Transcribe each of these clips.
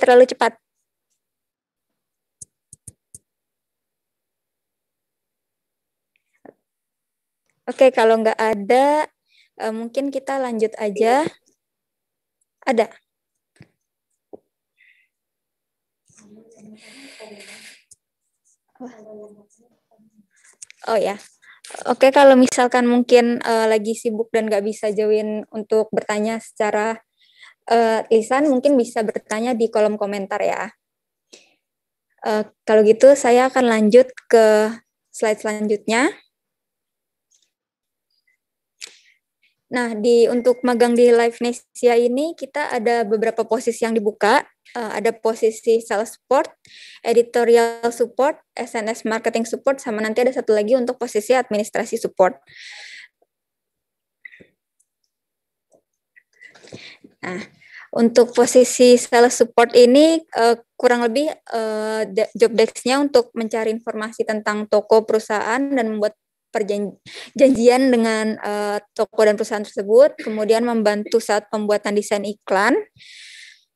terlalu cepat. Oke, kalau nggak ada, mungkin kita lanjut aja. Ada? Oh ya. Oke, kalau misalkan mungkin lagi sibuk dan nggak bisa join untuk bertanya secara lisan, mungkin bisa bertanya di kolom komentar ya. Kalau gitu, saya akan lanjut ke slide selanjutnya. Nah, untuk magang di Livenesia ini kita ada beberapa posisi yang dibuka. Ada posisi sales support, editorial support, SNS marketing support, sama nanti ada satu lagi untuk posisi administrasi support. Nah, untuk posisi sales support ini kurang lebih job desk-nya untuk mencari informasi tentang toko, perusahaan, dan membuat perjanjian dengan toko dan perusahaan tersebut, kemudian membantu saat pembuatan desain iklan,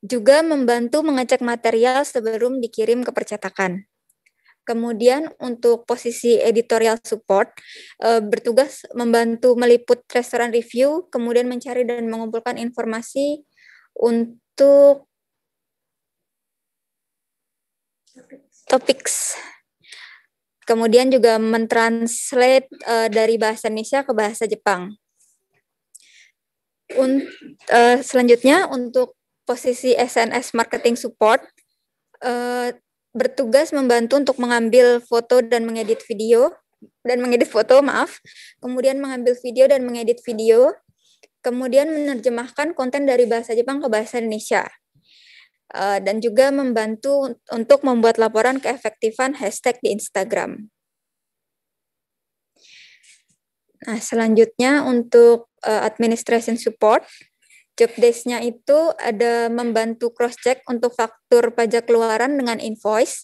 juga membantu mengecek material sebelum dikirim ke percetakan. Kemudian untuk posisi editorial support, bertugas membantu meliput restoran review, kemudian mencari dan mengumpulkan informasi untuk topics. Kemudian juga mentranslate dari bahasa Indonesia ke bahasa Jepang. Selanjutnya untuk posisi SNS marketing support, bertugas membantu untuk mengambil foto dan mengedit video, kemudian mengambil video dan mengedit video, kemudian menerjemahkan konten dari bahasa Jepang ke bahasa Indonesia, dan juga membantu untuk membuat laporan keefektifan hashtag di Instagram. Nah, selanjutnya untuk administration support, job desk-nya itu ada membantu cross-check untuk faktur pajak keluaran dengan invoice,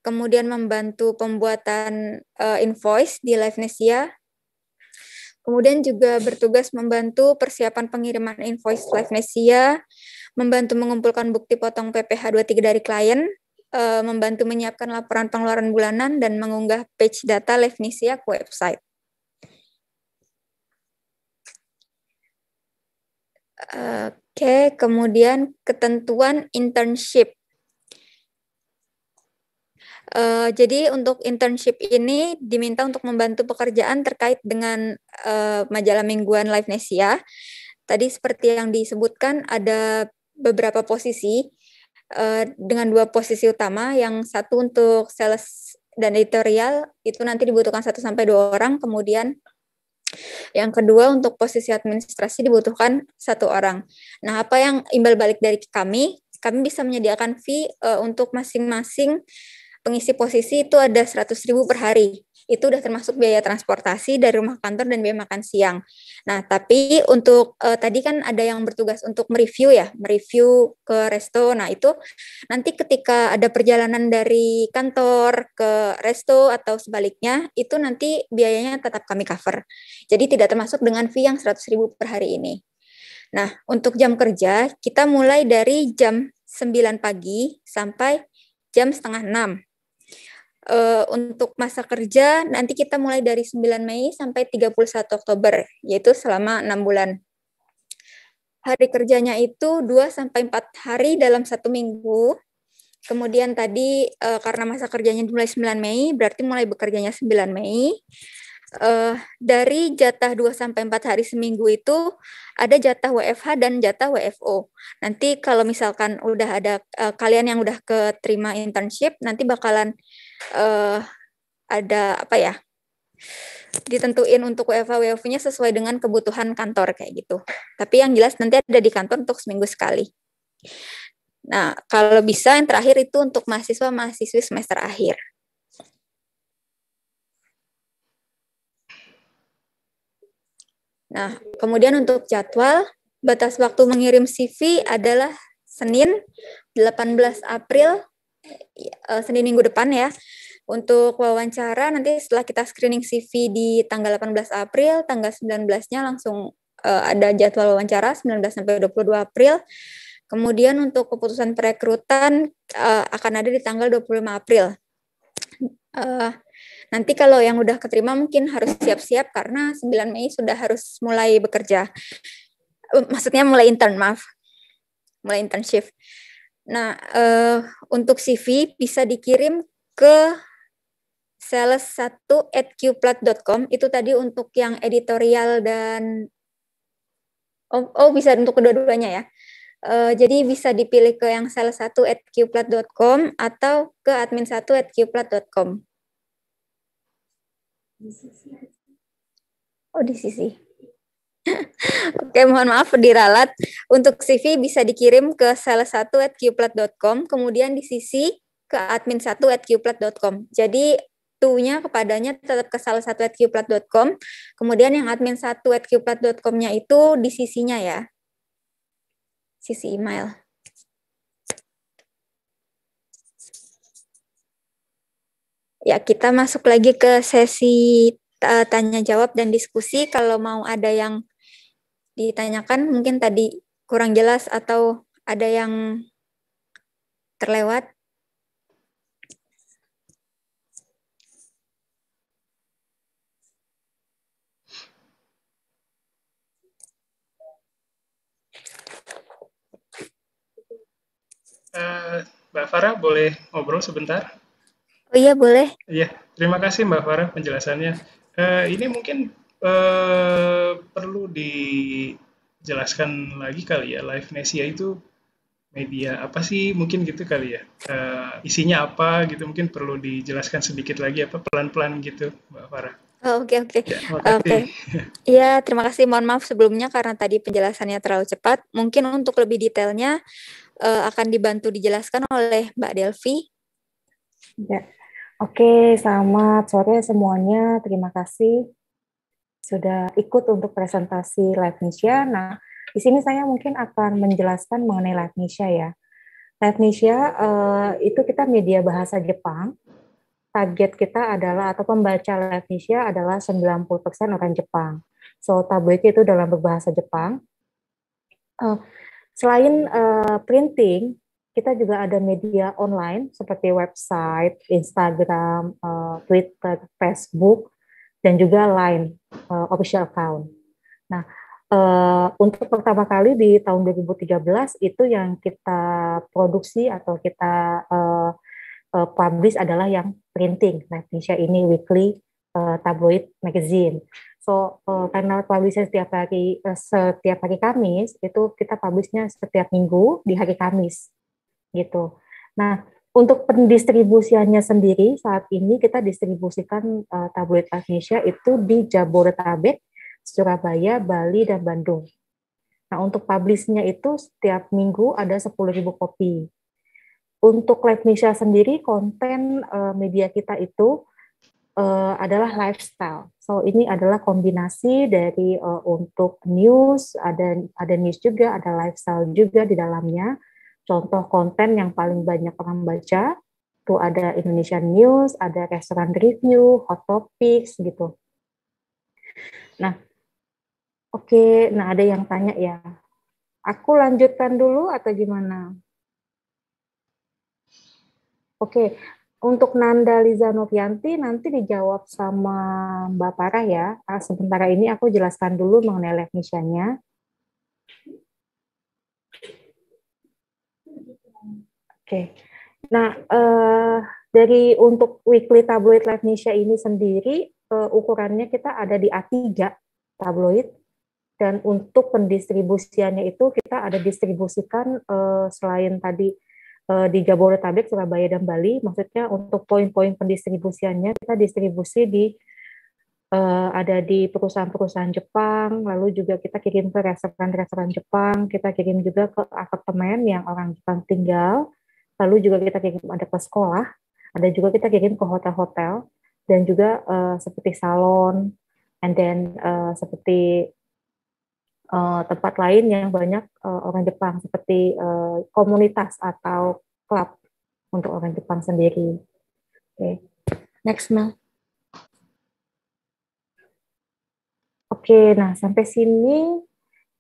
kemudian membantu pembuatan invoice di Livenesia, kemudian juga bertugas membantu persiapan pengiriman invoice Livenesia, membantu mengumpulkan bukti potong PPh 23 dari klien, membantu menyiapkan laporan pengeluaran bulanan, dan mengunggah page data Livenesia ke website. Oke, kemudian ketentuan internship. Jadi untuk internship ini diminta untuk membantu pekerjaan terkait dengan majalah mingguan Livenesia. Tadi seperti yang disebutkan ada beberapa posisi dengan 2 posisi utama. Yang satu untuk sales dan editorial itu nanti dibutuhkan 1-2 orang, kemudian yang kedua untuk posisi administrasi dibutuhkan 1 orang. Nah, apa yang imbal balik dari kami bisa menyediakan fee untuk masing-masing pengisi posisi itu ada 100.000 per hari. Itu udah termasuk biaya transportasi dari rumah kantor dan biaya makan siang. Nah, tapi untuk tadi kan ada yang bertugas untuk mereview ke resto. Nah, itu nanti ketika ada perjalanan dari kantor ke resto atau sebaliknya, itu nanti biayanya tetap kami cover. Jadi tidak termasuk dengan fee yang 100.000 per hari ini. Nah, untuk jam kerja, kita mulai dari jam 9 pagi sampai jam 5:30. Untuk masa kerja nanti kita mulai dari 9 Mei sampai 31 Oktober, yaitu selama 6 bulan. Hari kerjanya itu 2-4 hari dalam 1 minggu. Kemudian tadi karena masa kerjanya dimulai 9 Mei, berarti mulai bekerjanya 9 Mei. Dari jatah 2-4 hari seminggu itu ada jatah WFH dan jatah WFO. Nanti kalau misalkan udah ada kalian yang udah keterima internship, nanti bakalan ada ditentuin untuk WFH WFO-nya sesuai dengan kebutuhan kantor kayak gitu. Tapi yang jelas nanti ada di kantor untuk seminggu sekali. Nah, kalau bisa yang terakhir itu untuk mahasiswa-mahasiswi semester akhir. Nah, kemudian untuk jadwal, batas waktu mengirim CV adalah Senin 18 April, Senin minggu depan ya. Untuk wawancara nanti setelah kita screening CV di tanggal 18 April, tanggal 19-nya langsung ada jadwal wawancara 19 sampai 22 April. Kemudian untuk keputusan perekrutan akan ada di tanggal 25 April. Nanti kalau yang udah keterima mungkin harus siap-siap karena 9 Mei sudah harus mulai bekerja. Maksudnya mulai intern, maaf. Mulai internship. Nah, untuk CV bisa dikirim ke sales1@qplat.com. Itu tadi untuk yang editorial dan bisa untuk kedua-duanya ya. Jadi bisa dipilih ke yang sales1@qplat.com atau ke admin1@qplat.com. Oh, di sisi. Oke, mohon maaf diralat. Untuk CV bisa dikirim ke sales1@qplat.com, kemudian di sisi ke admin1@qplat.com. Jadi to-nya kepadanya tetap ke sales1@qplat.com, kemudian yang admin1@qplat.com-nya itu di sisinya ya. Sisi email. Ya, kita masuk lagi ke sesi tanya jawab dan diskusi. Kalau mau ada yang ditanyakan mungkin tadi kurang jelas atau ada yang terlewat. Mbak Farah boleh ngobrol sebentar? Oh iya, boleh. Iya, terima kasih Mbak Farah penjelasannya. Ini mungkin perlu dijelaskan lagi kali ya, Livenesia itu media apa sih mungkin gitu kali ya. Isinya apa gitu mungkin perlu dijelaskan sedikit lagi apa pelan-pelan gitu Mbak Farah. Oh, oke. Ya, makasih. Iya, terima kasih. Mohon maaf sebelumnya karena tadi penjelasannya terlalu cepat. Mungkin untuk lebih detailnya akan dibantu dijelaskan oleh Mbak Delvi. Ya. Oke, selamat sore semuanya. Terima kasih sudah ikut untuk presentasi Livenesia. Nah, di sini saya mungkin akan menjelaskan mengenai Livenesia ya. Livenesia itu kita media bahasa Jepang. Target kita adalah, atau pembaca Livenesia adalah 90% orang Jepang. So, tabloid itu dalam berbahasa Jepang. Selain printing, kita juga ada media online seperti website, Instagram, Twitter, Facebook, dan juga Line official account. Nah, untuk pertama kali di tahun 2013 itu yang kita produksi atau kita publish adalah yang printing. Livenesia ini weekly tabloid magazine. So karena publishnya setiap hari Kamis, itu kita publishnya setiap minggu di hari Kamis, gitu. Nah, untuk pendistribusiannya sendiri saat ini kita distribusikan tabloid Livenesia itu di Jabodetabek, Surabaya, Bali, dan Bandung. Nah, untuk publishnya itu setiap minggu ada 10.000 kopi. Untuk Livenesia sendiri, konten media kita itu adalah lifestyle. So ini adalah kombinasi dari untuk news, ada news juga, ada lifestyle juga di dalamnya. Contoh konten yang paling banyak orang baca itu ada Indonesian News, ada restoran review, hot topics gitu. Nah, oke, nah ada yang tanya ya. Aku lanjutkan dulu atau gimana? Oke. Untuk Nanda Liza Novianti nanti dijawab sama Mbak Farah ya. Sementara ini aku jelaskan dulu mengenai Livenesia-nya. Oke. Nah, dari untuk weekly tabloid Livenesia ini sendiri, ukurannya kita ada di A3 tabloid. Dan untuk pendistribusiannya itu kita ada distribusikan selain tadi di Jabodetabek, Surabaya, dan Bali. Maksudnya untuk poin-poin pendistribusiannya kita distribusi ada di perusahaan-perusahaan Jepang, lalu juga kita kirim ke restoran-restoran Jepang, kita kirim juga ke apartemen yang orang Jepang tinggal, lalu juga kita kirim ada ke sekolah, ada juga kita kirim ke hotel-hotel, dan juga seperti salon, and then seperti tempat lain yang banyak orang Jepang seperti komunitas atau klub untuk orang Jepang sendiri. Oke, next Mel. Oke, nah sampai sini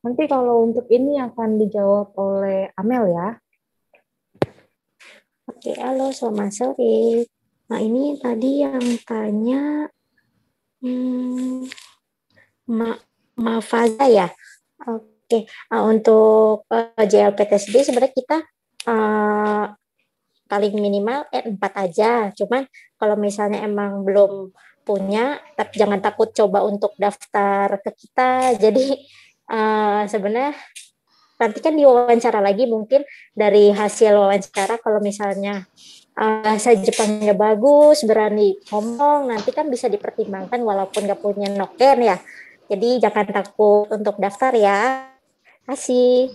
Nanti kalau untuk ini akan dijawab oleh Amel ya. Oke, halo, selamat sore. Nah, ini tadi yang tanya Mafaza ya. Oke, untuk JLPT sendiri sebenarnya kita paling minimal 4 aja. Cuman kalau misalnya emang belum punya, jangan takut coba untuk daftar ke kita. Jadi sebenarnya nanti kan diwawancara lagi, mungkin dari hasil wawancara kalau misalnya bahasa Jepangnya bagus, berani ngomong, nanti kan bisa dipertimbangkan walaupun nggak punya noken ya. Jadi jangan takut untuk daftar ya. Terima kasih.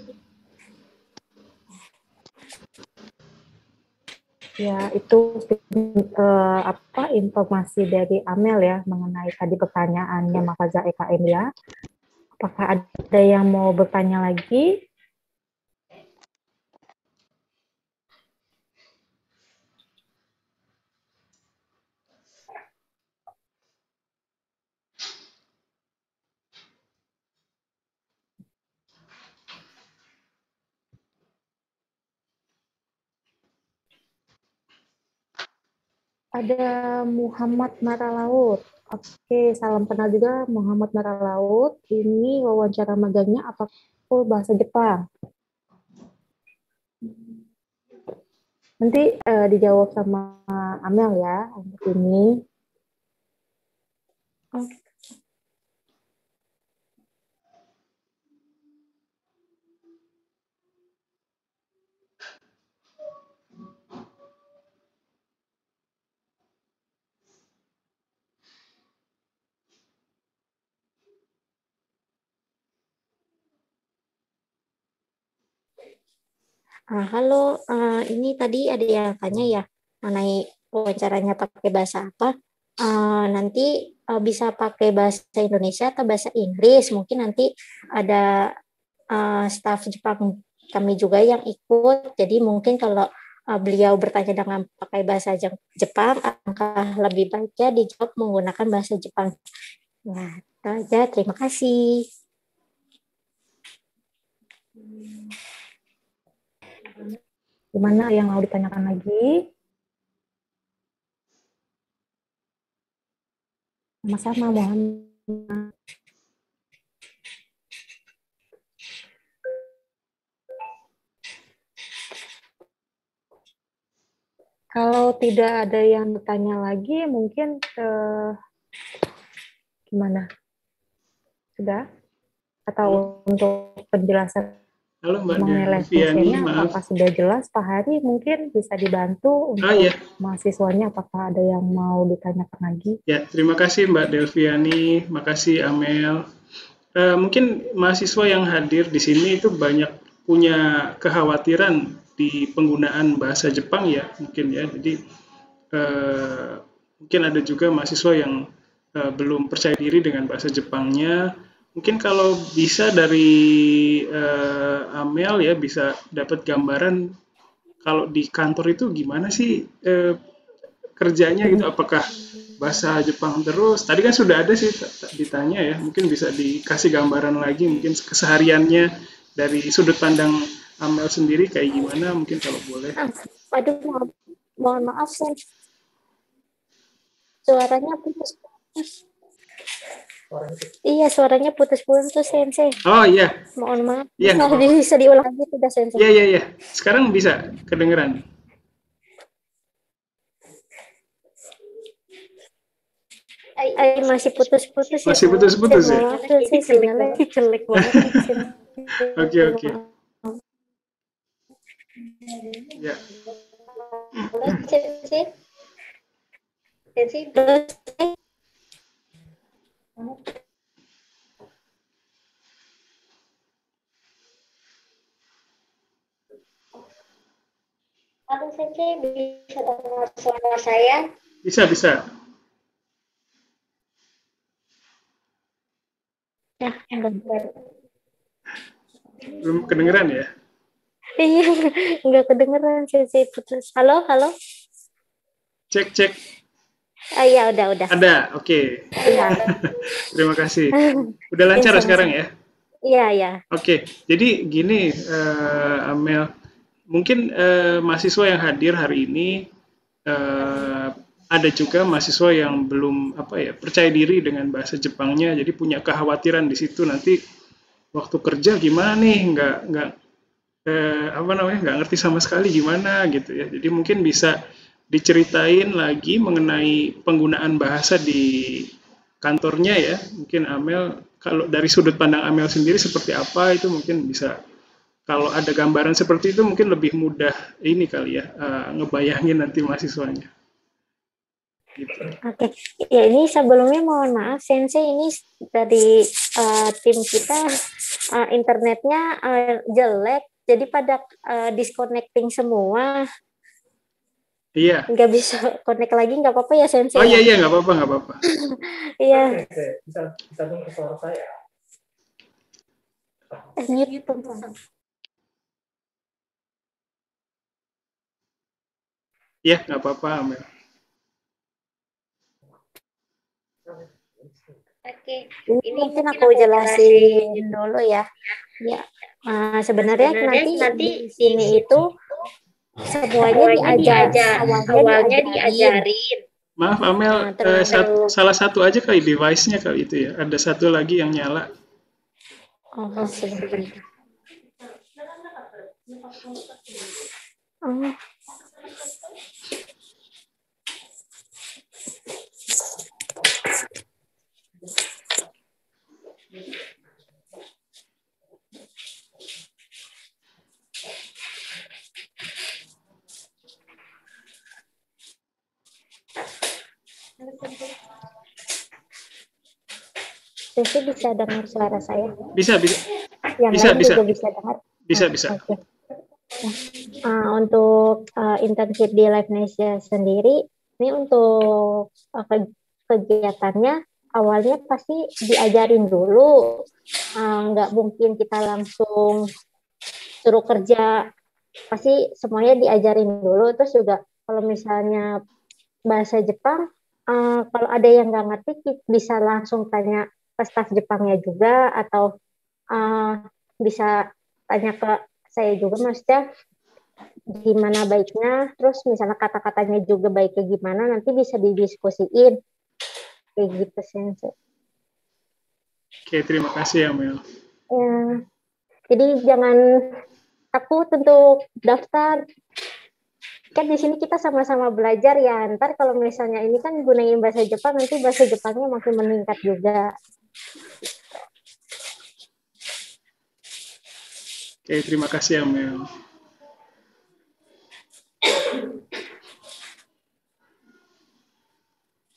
Ya, itu informasi dari Amel ya mengenai tadi pertanyaannya Mafaza EKM ya. Apakah ada yang mau bertanya lagi? Ada Muhammad Maralaut. Oke, salam kenal juga Muhammad Maralaut. Ini wawancara magangnya apa bahasa Jepang? Nanti dijawab sama Amel ya untuk ini. Halo, ini tadi ada yang tanya ya mengenai wawancaranya pakai bahasa apa. Nanti bisa pakai bahasa Indonesia atau bahasa Inggris. Mungkin nanti ada staf Jepang kami juga yang ikut. Jadi mungkin kalau beliau bertanya dengan pakai bahasa Jepang, angka lebih baiknya dijawab menggunakan bahasa Jepang. Nah, itu aja. Terima kasih. Gimana yang mau ditanyakan lagi? Sama-sama, Muhammad. Kalau tidak ada yang bertanya lagi, mungkin gimana? Sudah? Atau untuk penjelasan Halo Mbak mengenai Delviani, live maaf. apakah sudah jelas Pak Hari? Mungkin bisa dibantu untuk mahasiswanya, apakah ada yang mau ditanyakan lagi? Ya, terima kasih Mbak Delviani, makasih Amel. Mungkin mahasiswa yang hadir di sini itu banyak punya kekhawatiran di penggunaan bahasa Jepang ya, mungkin ya. Jadi mungkin ada juga mahasiswa yang belum percaya diri dengan bahasa Jepangnya. Mungkin kalau bisa dari Amel ya bisa dapat gambaran kalau di kantor itu gimana sih kerjanya gitu, apakah bahasa Jepang terus? Tadi kan sudah ada sih ditanya ya, mungkin bisa dikasih gambaran lagi mungkin kesehariannya dari sudut pandang Amel sendiri kayak gimana mungkin kalau boleh. Aduh, mohon maaf, Sen. Suaranya putus-putus. Iya, suaranya putus-putus, Sensei. Oh iya. Mohon maaf. Iya, Bisa diulang lagi tidak, Sensei? Iya. Sekarang bisa kedengeran. Masih putus-putus ya. Masih putus-putus ya. Sensei, sinyalnya jelek banget. Oke. Ya. Sensei. Halo Sensei, bisa dengar suara saya? Bisa. Ya, belum kedengeran ya? Iya, nggak kedengeran Sensei, putus. Halo. Cek. Iya, udah. Ada, oke. Iya. Terima kasih. Udah lancar sekarang ya? Iya, ya. Oke, jadi gini, Amel, mungkin mahasiswa yang hadir hari ini ada juga mahasiswa yang belum percaya diri dengan bahasa Jepangnya, jadi punya kekhawatiran di situ nanti waktu kerja gimana nih, nggak nggak ngerti sama sekali gimana gitu ya. Jadi mungkin bisa diceritain lagi mengenai penggunaan bahasa di kantornya ya. Mungkin Amel, kalau dari sudut pandang Amel sendiri seperti apa itu mungkin bisa, kalau ada gambaran seperti itu mungkin lebih mudah ini kali ya, ngebayangin nanti mahasiswanya. Gitu. Oke, ya ini sebelumnya mohon maaf Sensei, ini dari tim kita internetnya jelek, jadi pada disconnecting semua. Iya. Nggak bisa connect lagi, nggak apa-apa ya Sensei? Oh iya nggak apa-apa. Iya. Bisa dengar suara saya. Mute. Iya nggak apa-apa Amel. Oke, ini mungkin aku jelasin dulu ya. Ya, sebenarnya nanti di sini itu semuanya diajar, awalnya diajarin. Maaf Amel, salah satu aja kali device-nya kali itu ya. Ada satu lagi yang nyala. Oh, sebentar. Oh. Sesi bisa dengar suara saya? Bisa. Yang lain juga bisa dengar? Bisa. Okay. Untuk internship di Livenesia sendiri, ini untuk kegiatannya awalnya pasti diajarin dulu, nggak mungkin kita langsung suruh kerja, pasti semuanya diajarin dulu. Terus juga kalau misalnya bahasa Jepang, kalau ada yang nggak ngerti bisa langsung tanya ke staf Jepangnya juga, atau bisa tanya ke saya juga, maksudnya gimana baiknya, terus misalnya kata-katanya juga baiknya gimana, nanti bisa didiskusiin kayak gitu Sensei. Oke, terima kasih Amel. Ya, jadi jangan takut untuk daftar. Kan di sini kita sama-sama belajar ya. Ntar kalau misalnya ini kan gunain bahasa Jepang, nanti bahasa Jepangnya makin meningkat juga. Oke, terima kasih Amel.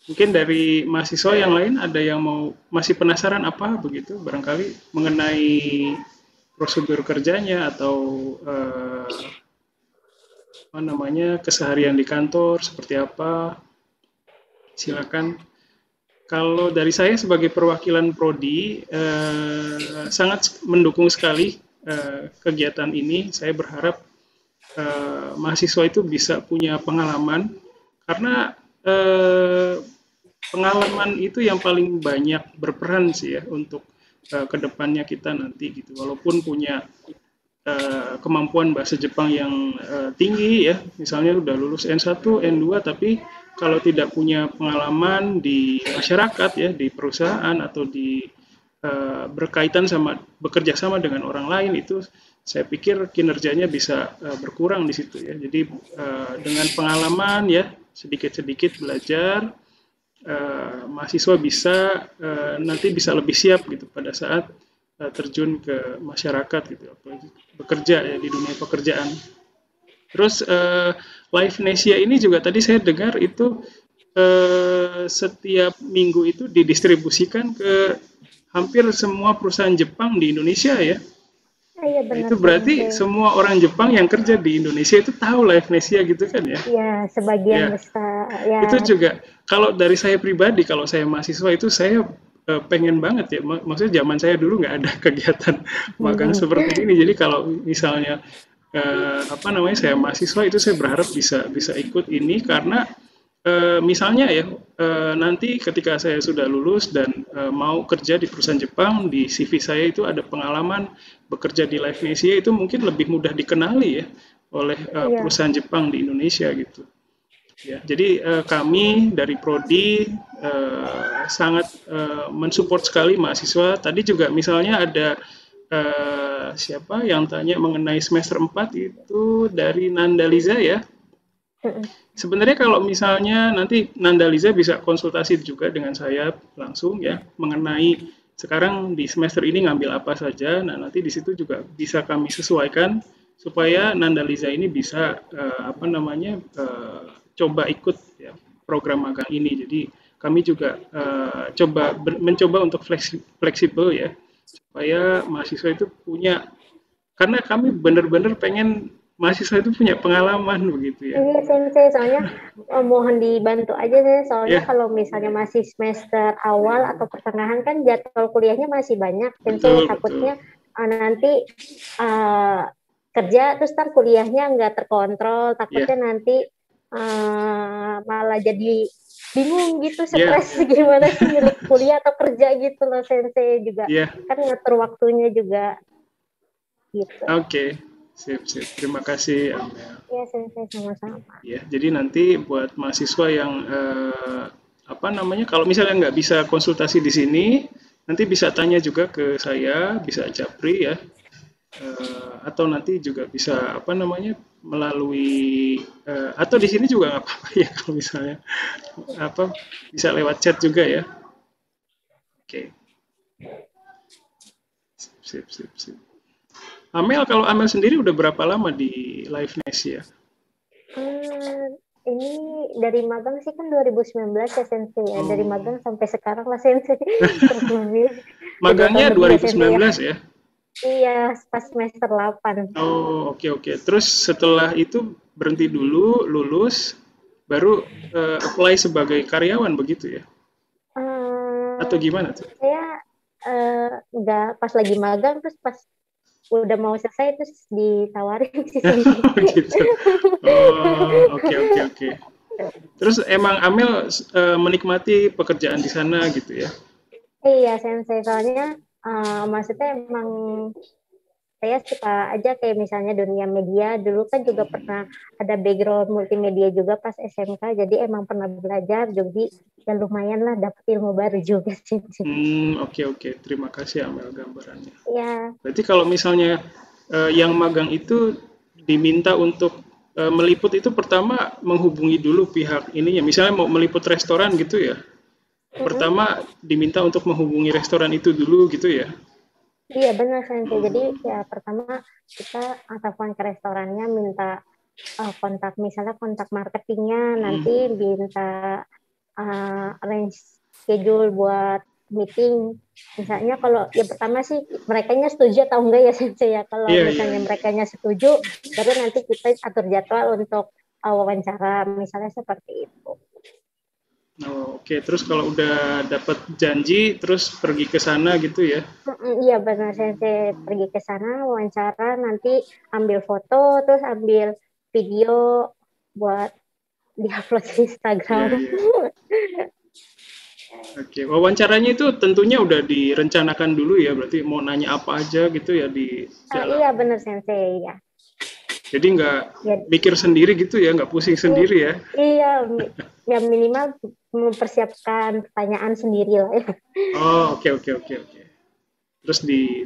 Mungkin dari mahasiswa yang lain ada yang masih penasaran apa begitu barangkali mengenai prosedur kerjanya atau keseharian di kantor seperti apa? Silakan. Kalau dari saya sebagai perwakilan prodi sangat mendukung sekali kegiatan ini. Saya berharap mahasiswa itu bisa punya pengalaman, karena pengalaman itu yang paling banyak berperan sih ya untuk kedepannya kita nanti gitu. Walaupun punya kemampuan bahasa Jepang yang tinggi ya, misalnya udah lulus N1, N2, tapi kalau tidak punya pengalaman di masyarakat ya, di perusahaan atau di berkaitan sama bekerja sama dengan orang lain, itu saya pikir kinerjanya bisa berkurang di situ ya. Jadi dengan pengalaman ya, sedikit-sedikit belajar, mahasiswa bisa nanti bisa lebih siap gitu pada saat terjun ke masyarakat gitu, apalagi bekerja ya di dunia pekerjaan. Terus Livenesia ini juga tadi saya dengar itu setiap minggu itu didistribusikan ke hampir semua perusahaan Jepang di Indonesia ya. Iya, benar. Itu berarti semua orang Jepang yang kerja di Indonesia itu tahu Livenesia gitu kan ya? Iya, sebagian besar. Ya. Itu juga kalau dari saya pribadi, kalau saya mahasiswa itu saya pengen banget ya. Maksudnya zaman saya dulu nggak ada kegiatan magang seperti ini. Jadi kalau misalnya saya mahasiswa itu saya berharap bisa ikut ini, karena misalnya ya, nanti ketika saya sudah lulus dan mau kerja di perusahaan Jepang, di CV saya itu ada pengalaman bekerja di Livenesia, itu mungkin lebih mudah dikenali ya oleh Iya. perusahaan Jepang di Indonesia gitu. Ya, jadi kami dari Prodi sangat mensupport sekali mahasiswa. Tadi juga misalnya ada siapa yang tanya mengenai semester 4 itu dari Nandaliza ya. Sebenarnya kalau misalnya nanti Nandaliza bisa konsultasi juga dengan saya langsung ya mengenai sekarang di semester ini ngambil apa saja. Nah, nanti di situ juga bisa kami sesuaikan supaya Nandaliza ini bisa coba ikut ya, program magang ini. Jadi kami juga mencoba untuk fleksibel ya supaya mahasiswa itu punya, karena kami benar-benar pengen mahasiswa itu punya pengalaman begitu ya. Iya Sensei, soalnya mohon dibantu aja sih, soalnya Ya. kalau misalnya masih semester awal atau pertengahan kan jadwal kuliahnya masih banyak. Sensei Betul, takutnya nanti kerja terus ntar kuliahnya nggak terkontrol, takutnya nanti malah jadi bingung gitu, stres gimana sih milih kuliah atau kerja gitu loh Sensei juga. Kan ngatur waktunya juga gitu. Oke. Sip. Terima kasih, Amel. Ya, Sensei, sama-sama. Ya, jadi nanti buat mahasiswa yang kalau misalnya nggak bisa konsultasi di sini, nanti bisa tanya juga ke saya, bisa Japri ya, atau nanti juga bisa melalui atau di sini juga nggak apa-apa ya kalau misalnya bisa lewat chat juga ya. Oke. Sip. Amel, kalau Amel sendiri udah berapa lama di Livenesia? Ini dari magang sih kan 2019 ya Sensei ya. Dari magang sampai sekarang lah Sensei. Magangnya 2019 ya? Iya, pas semester 8. Oh, oke. Terus setelah itu berhenti dulu, lulus, baru apply sebagai karyawan begitu ya? Atau gimana tuh? Saya nggak pas lagi magang, terus pas udah mau selesai terus ditawarin sih. Gitu. Oh, oke. Terus emang Amel menikmati pekerjaan di sana gitu ya? Iya, Sensei. Soalnya maksudnya emang saya suka aja kayak misalnya dunia media. Dulu kan juga pernah ada background multimedia juga pas SMK. Jadi emang pernah belajar. Jadi ya lumayan lah dapet ilmu baru juga sih. Oke. Terima kasih Amel gambarannya. Iya. Berarti kalau misalnya yang magang itu diminta untuk meliput itu pertama menghubungi dulu pihak ininya. Misalnya mau meliput restoran gitu ya. Pertama diminta untuk menghubungi restoran itu dulu gitu ya. Iya benar Sensei. Jadi ya pertama kita telepon ke restorannya, minta misalnya kontak marketingnya, nanti minta arrange schedule buat meeting. Misalnya kalau ya pertama sih merekanya setuju atau enggak ya Sensei ya. Kalau misalnya merekanya setuju, baru nanti kita atur jadwal untuk wawancara, misalnya seperti itu. Oke. Terus kalau udah dapat janji, terus pergi ke sana gitu ya? Iya benar, saya pergi ke sana wawancara, nanti ambil foto, terus ambil video buat diupload di Instagram. Oke. Wawancaranya itu tentunya udah direncanakan dulu ya, berarti mau nanya apa aja gitu ya di jalan. Iya benar Sensei ya. Jadi nggak mikir sendiri gitu ya, nggak pusing sendiri ya? Iya, ya minimal mempersiapkan pertanyaan sendiri lah ya. Oh, oke. Terus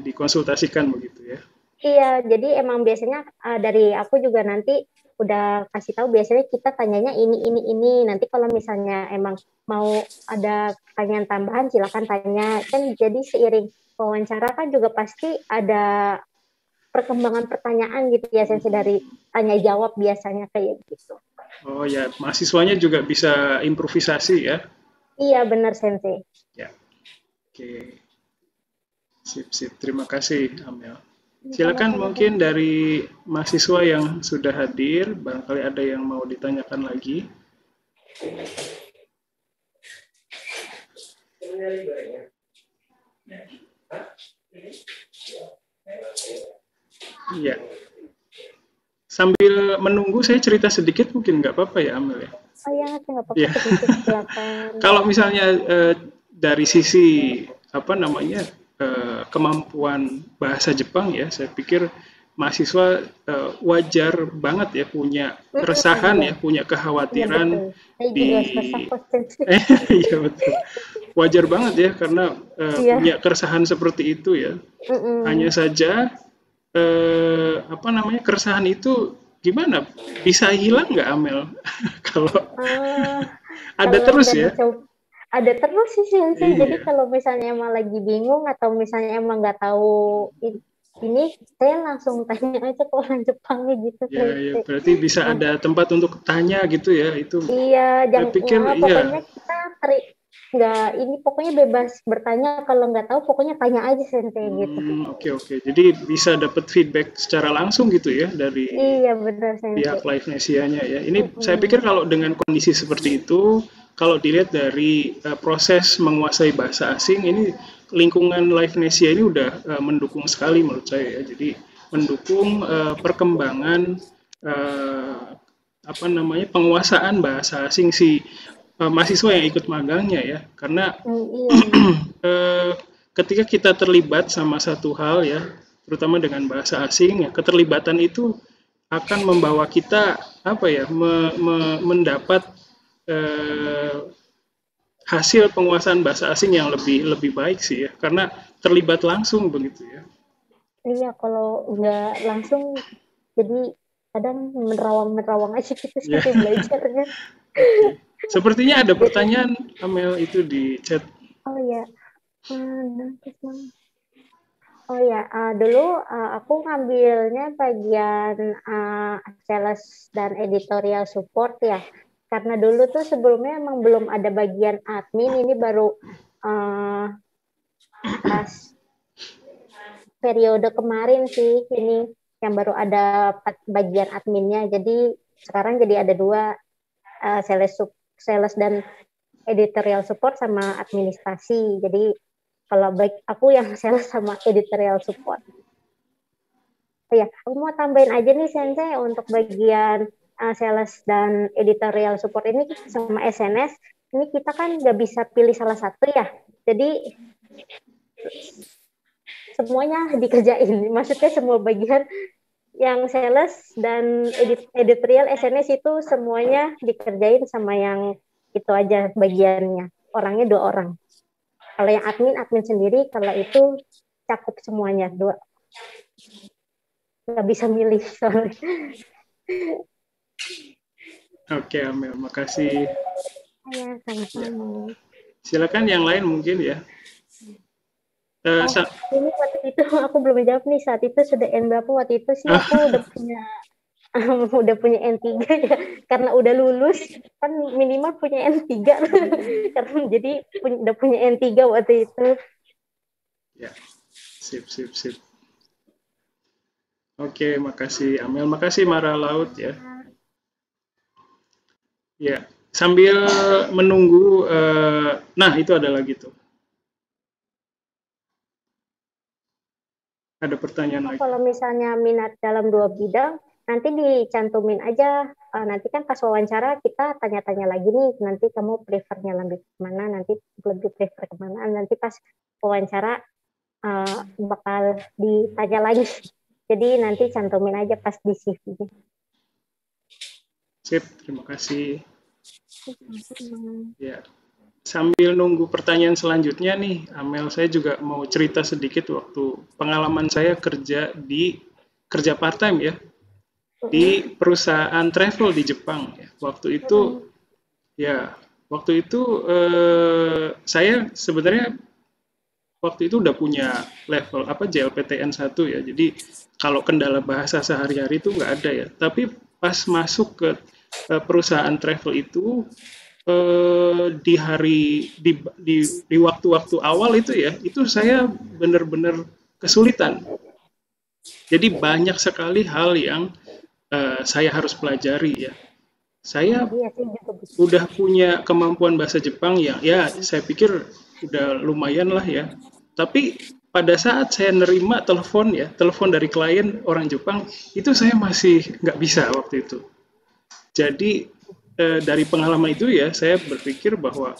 dikonsultasikan begitu ya? Iya, jadi emang biasanya dari aku juga nanti udah kasih tahu, biasanya kita tanyanya ini. Nanti kalau misalnya emang mau ada pertanyaan tambahan, silakan tanya. Kan jadi seiring wawancara kan juga pasti ada perkembangan pertanyaan gitu ya, Sensei, dari tanya jawab biasanya kayak gitu. Oh ya, mahasiswanya juga bisa improvisasi ya? Iya, benar Sensei. Ya, oke. Sip. Terima kasih, Amel. Silakan mungkin dari mahasiswa yang sudah hadir, barangkali ada yang mau ditanyakan lagi. Iya. Sambil menunggu saya cerita sedikit mungkin nggak apa-apa ya Amel ya? Oh ya, nggak apa-apa, Ya. sedikit silakan. Kalau misalnya dari sisi apa namanya kemampuan bahasa Jepang ya, saya pikir mahasiswa wajar banget ya punya keresahan ya, punya Iya kekhawatiran betul. Saya di juga resah kok, Sensei. iya betul. Wajar banget ya karena Iya. punya keresahan seperti itu ya. Hanya saja apa namanya keresahan itu gimana? Bisa hilang nggak Amel? Kalau ada Kalau terus nggak ya? dicoba, ada terus sih Sensei. Jadi Iya. kalau misalnya emang lagi bingung atau misalnya emang nggak tahu ini, saya langsung tanya aja ke orang Jepangnya gitu, Ya, ya, Sensei. berarti bisa ada tempat untuk tanya gitu ya, itu. Iya, Saya jangan pikir, pokoknya iya. kita nggak ini pokoknya bebas bertanya, kalau nggak tahu pokoknya tanya aja Sensei gitu. Oke, oke. Jadi bisa dapat feedback secara langsung gitu ya dari Iya benar pihak Sensei. Live Nesia-nya ya. Ini saya pikir kalau dengan kondisi seperti itu, kalau dilihat dari proses menguasai bahasa asing, ini lingkungan Live Nesia ini udah mendukung sekali menurut saya ya. Jadi mendukung perkembangan apa namanya penguasaan bahasa asing si mahasiswa yang ikut magangnya ya. Karena Iya. ketika kita terlibat sama satu hal ya, terutama dengan bahasa asing ya, keterlibatan itu akan membawa kita apa ya mendapat hasil penguasaan bahasa asing yang lebih baik sih ya, karena terlibat langsung begitu ya. Iya, kalau nggak langsung jadi kadang menerawang aja gitu Ya. Sensei belajarnya. Oke. Sepertinya ada pertanyaan Amel itu di chat. Oh ya, oh ya, dulu aku ngambilnya bagian sales dan editorial support ya. Karena dulu tuh sebelumnya emang belum ada bagian admin, ini baru pas periode kemarin sih ini yang baru ada bagian adminnya. Jadi sekarang jadi ada dua, sales dan editorial support sama administrasi. Jadi kalau baik aku yang sales sama editorial support. Oh ya, aku mau tambahin aja nih Sensei untuk bagian sales dan editorial support ini sama SNS. Ini kita kan nggak bisa pilih salah satu ya. Jadi semuanya dikerjain. Maksudnya semua bagian yang sales dan editorial SNS itu semuanya dikerjain sama yang itu aja bagiannya. Orangnya 2 orang. Kalau yang admin sendiri, kalau itu cakup semuanya 2. Nggak bisa milih soalnya. Oke Amel, makasih. Ya, sama-sama. Silakan yang lain mungkin ya. Ini waktu itu aku belum jawab nih, saat itu sudah N berapa waktu itu sih aku udah punya N3 ya, karena udah lulus kan minimal punya N3 karena jadi udah punya N3 waktu itu. Ya, sip. Oke, makasih Amel, makasih Mara Laut ya. Ya, sambil menunggu, nah itu ada lagi tuh. Ada pertanyaan lagi. Kalau misalnya minat dalam 2 bidang, nanti dicantumin aja. Nanti kan pas wawancara kita tanya-tanya lagi nih, nanti kamu prefernya lebih kemana, nanti lebih prefer kemana, nanti pas wawancara bakal ditanya lagi. Jadi nanti cantumin aja pas di CV-nya. Sip, terima kasih. Ya. Sambil nunggu pertanyaan selanjutnya nih, Amel, saya juga mau cerita sedikit waktu pengalaman saya kerja part-time ya, di perusahaan travel di Jepang ya. Waktu itu saya sebenarnya waktu itu udah punya level JLPTN 1 ya. Jadi kalau kendala bahasa sehari-hari itu nggak ada ya. Tapi pas masuk ke perusahaan travel itu di waktu-waktu awal itu ya, itu saya benar-benar kesulitan. Jadi banyak sekali hal yang saya harus pelajari ya. Saya udah punya kemampuan bahasa Jepang yang ya saya pikir udah lumayan lah ya. Tapi pada saat saya nerima telepon dari klien orang Jepang, itu saya masih nggak bisa waktu itu. Jadi dari pengalaman itu ya, saya berpikir bahwa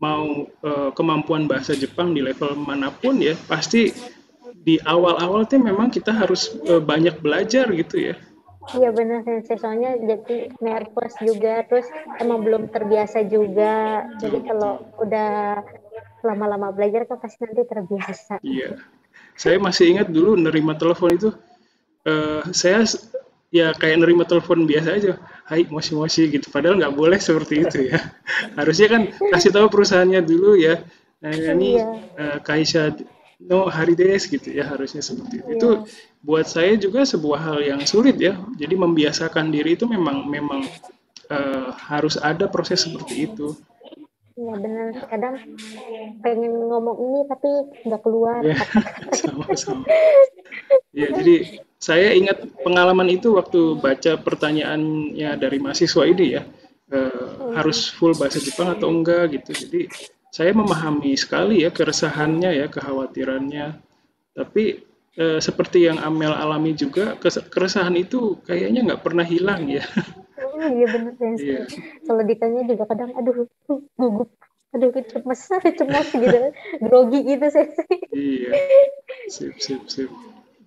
mau kemampuan bahasa Jepang di level manapun ya, pasti di awal-awal tuh memang kita harus banyak belajar gitu ya. Iya benar sensei, soalnya jadi nervous juga, terus emang belum terbiasa juga. Jadi kalau udah lama-lama belajar kan pasti nanti terbiasa. Iya, saya masih ingat dulu nerima telepon itu, saya ya kayak nerima telepon biasa aja, hai moshi-moshi gitu, padahal nggak boleh seperti itu ya. Harusnya kan kasih tahu perusahaannya dulu ya, ini Iya, Kaisha no hari des gitu ya, harusnya seperti itu. Itu iya, buat saya juga sebuah hal yang sulit ya. Jadi membiasakan diri itu memang memang harus ada proses seperti itu. iya benar. Kadang pengen ngomong ini tapi nggak keluar Ya, kata-kata. sama-sama. Ya, jadi saya ingat pengalaman itu waktu baca pertanyaannya dari mahasiswa ini ya, harus full bahasa Jepang atau enggak gitu. Jadi saya memahami sekali ya keresahannya ya, kekhawatirannya. Tapi seperti yang Amel alami juga, keresahan itu kayaknya nggak pernah hilang ya. Iya benar sensei. Iya, Kalau ditanya juga kadang aduh gugup, aduh cemas, cemas gitu, grogi gitu sensei. iya, sip, sip, sip.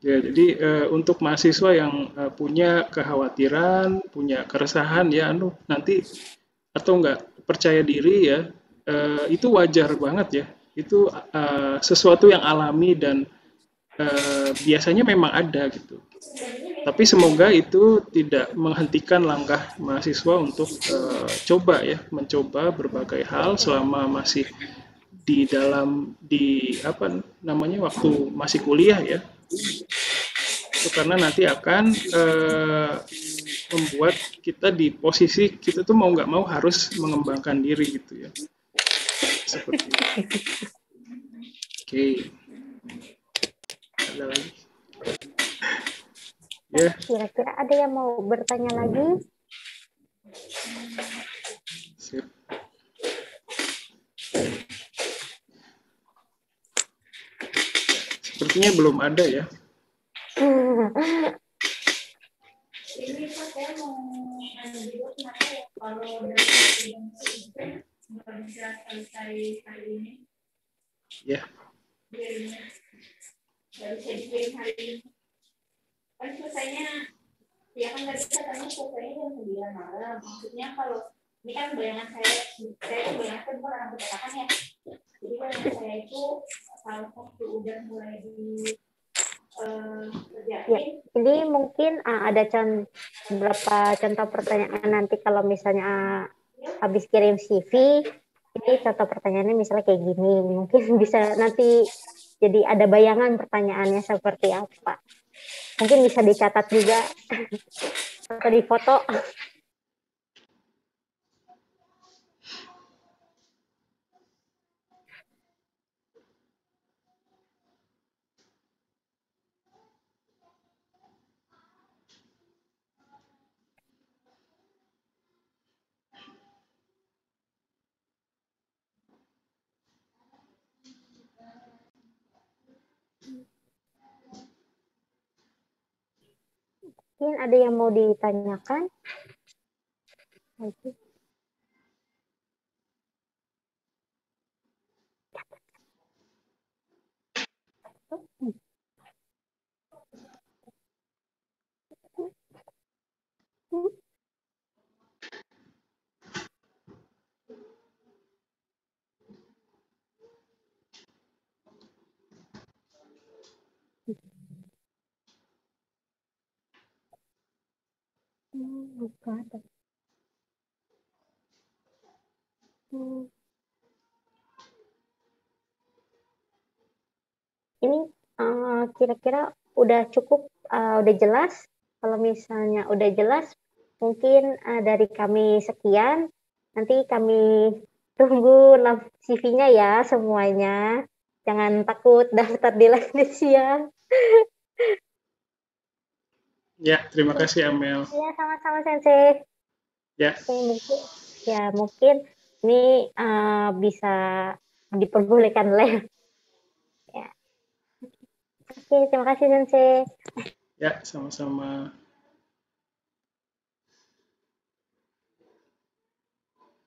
Ya, jadi untuk mahasiswa yang punya kekhawatiran, punya keresahan ya, nanti atau enggak percaya diri ya, itu wajar banget ya. Itu sesuatu yang alami dan biasanya memang ada gitu. Tapi semoga itu tidak menghentikan langkah mahasiswa untuk coba ya, mencoba berbagai hal selama masih di apa namanya waktu masih kuliah ya. Itu karena nanti akan membuat kita di posisi kita tuh mau nggak mau harus mengembangkan diri gitu ya. Seperti itu. Oke. Ada lagi? Ya, Kira-kira ada yang mau bertanya lagi? sip. Sepertinya belum ada ya. Ini Pak, saya mau nanya juga kenapa ya kalau dari nggak bisa selesai hari ini, Ya, biarnya nggak bisa dikirim hari ini. Kan selesainya, ya kan nggak bisa karena selesainya jam 9 malam. Maksudnya kalau ini kan bayangan saya tuh bayangan bukan orang percetakan ya. Jadi bayangan saya itu kalau waktu udah mulai di Ya, jadi mungkin ada beberapa contoh pertanyaan nanti kalau misalnya habis kirim CV, ini contoh pertanyaannya misalnya kayak gini, mungkin bisa nanti jadi ada bayangan pertanyaannya seperti apa. Mungkin bisa dicatat juga atau difoto. Mungkin ada yang mau ditanyakan? Bukan. Ini kira-kira udah cukup, udah jelas. Kalau misalnya udah jelas, mungkin dari kami sekian. Nanti kami tunggu CV-nya ya semuanya. Jangan takut daftar di Indonesia. ya, terima kasih Amel. Ya, sama-sama Sensei. Ya, Mungkin ini bisa diperbolehkan live. Ya. Oke, terima kasih Sensei. ya, sama-sama.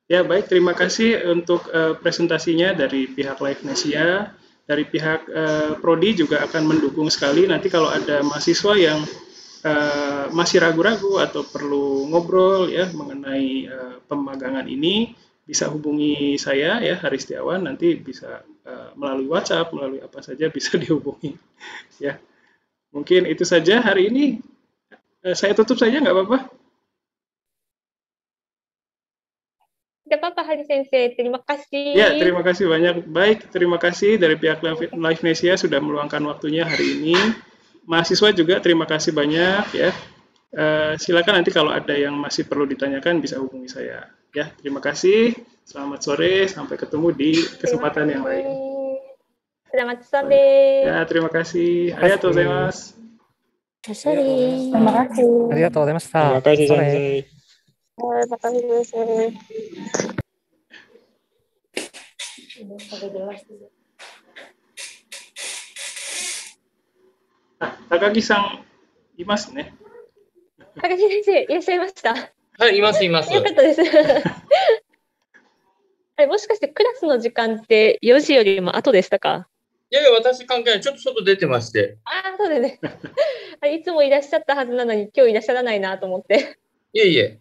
Ya, baik. Terima kasih untuk presentasinya dari pihak Livenesia. Dari pihak Prodi juga akan mendukung sekali. Nanti kalau ada mahasiswa yang masih ragu-ragu atau perlu ngobrol ya mengenai pemagangan ini, bisa hubungi saya ya, Haris Setiawan. Nanti bisa melalui WhatsApp, melalui apa saja bisa dihubungi. Ya, mungkin itu saja hari ini. Saya tutup saja, nggak apa-apa? Tidak apa-apa, Hari Sensei. Terima kasih. Ya, terima kasih banyak. Baik, terima kasih dari pihak Livenesia sudah meluangkan waktunya hari ini. Mahasiswa juga terima kasih banyak ya. Silakan nanti kalau ada yang masih perlu ditanyakan bisa hubungi saya. Ya, terima kasih. Selamat sore, sampai ketemu di kesempatan yang lain. Selamat sore. Ya, terima kasih. Arigatou gozaimasu. Sorry. Terima kasih. ありがとうございました。 Terima kasih それ Sensei. Terima kasih, Sensei. Takagi-san いますね。高木先生、いらっしゃいました。はい、います、います。よかったです。あれ、もしかしてクラスの時間って4時よりも後でしたか？いやいや、私関係ない。ちょっと外出てまして。ああ、そうですね。あれいつもいらっしゃったはずなのに、今日いらっしゃらないなと思って。いえいえ。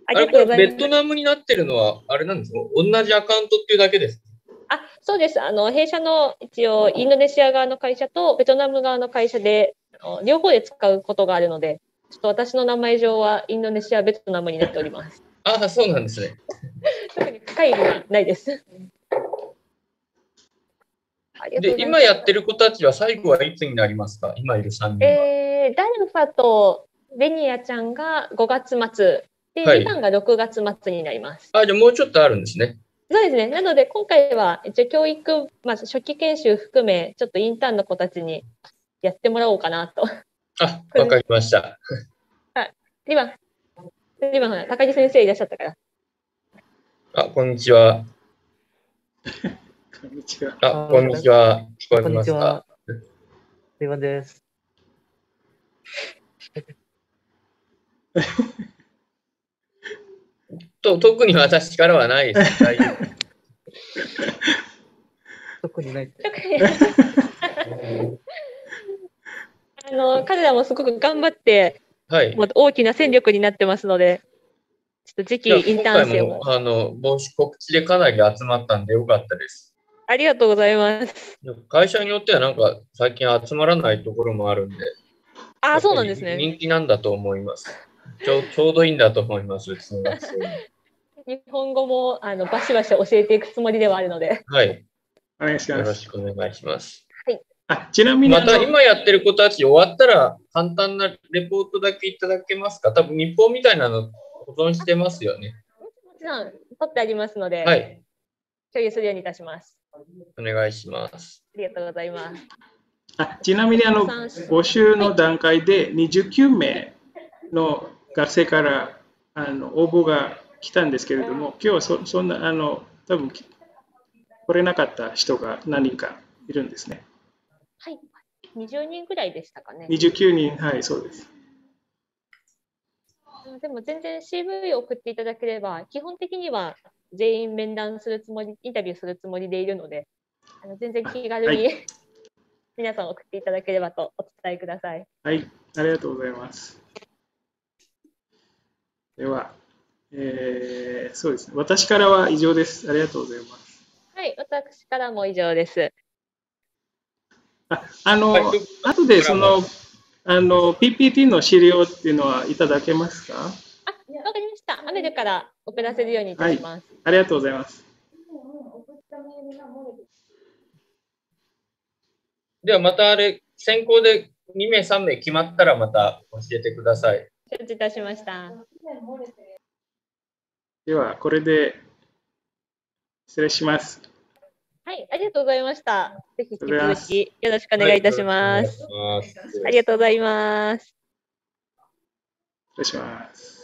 ありあれ、これがとうございます。ベトナムになってるのは、あれなんですか？同じアカウントっていうだけです。あ、そうです。弊社の一応、インドネシア側の会社とベトナム側の会社で、両方で使うことがあるので、ちょっと私の名前上はインドネシア、ベトナムになっております。ああ、そうなんですね。特に深い意味はないです。ありがとうごで、ざいます。今やってる子たちは最後はいつになりますか？今いる3人は。ダルファとベニアちゃんが5月末で、はいリバンが6月末になります。あ、じゃあもうちょっとあるんですね。そうですね。なので、今回は一応教育、まず初期研修含め、ちょっとインターンの子たちにやってもらおうかなと。あ、わかりました。リバンほら、高木先生いらっしゃったから。あ、こんにちは。こんにちは。あ、こんにちは。聞こえこんますか？にちは。レイバンです。特に私からはないです。大丈夫。特にない。彼らもすごく頑張って、はい。もう大きな戦力になってますので、ちょっと次期インターン生も。募集告知でかなり集まったんでよかったです。ありがとうございます。会社によってはなんか最近集まらないところもあるんで。あ、そうなんですね。人気なんだと思います。ちょうどいいんだと思います。うちの学生に。日本語もバシバシ教えていくつもりではあるので。はい。お願いしよろます。しくお願いします。ちなみにまた今やってる子たち終わったら簡単なレポートだけいただけますか？多分日報みたいなの保存してますよね。もちろん、取ってありますので、はい。共有するようにいたします。お願いします。ありがとうございます。ちなみに募集の段階で29名の学生から応募が来たんですけれども、今日はそんな多分来れなかった人が何人かいるんですね。はい。20人ぐらいでしたかね。 29人、はい、そうです。でも全然 CV を送っていただければ、基本的には全員面談するつもり、インタビューするつもりでいるので、全然気軽に、皆さん送っていただければとお伝えください。はい、ありがとうございます。では、そうですね。私からは以上です。ありがとうございます。はい、私からも以上です。後でPPT の資料っていうのはいただけますか？わかりました。アメルから送らせるようにいたします。ありがとうございます。ではまた選考で2名3名決まったらまた教えてください。承知いたしました。ではこれで失礼します。はい、ありがとうございました。ぜひ引き続きよろしくお願いいたします。ありがとうございます。失礼します。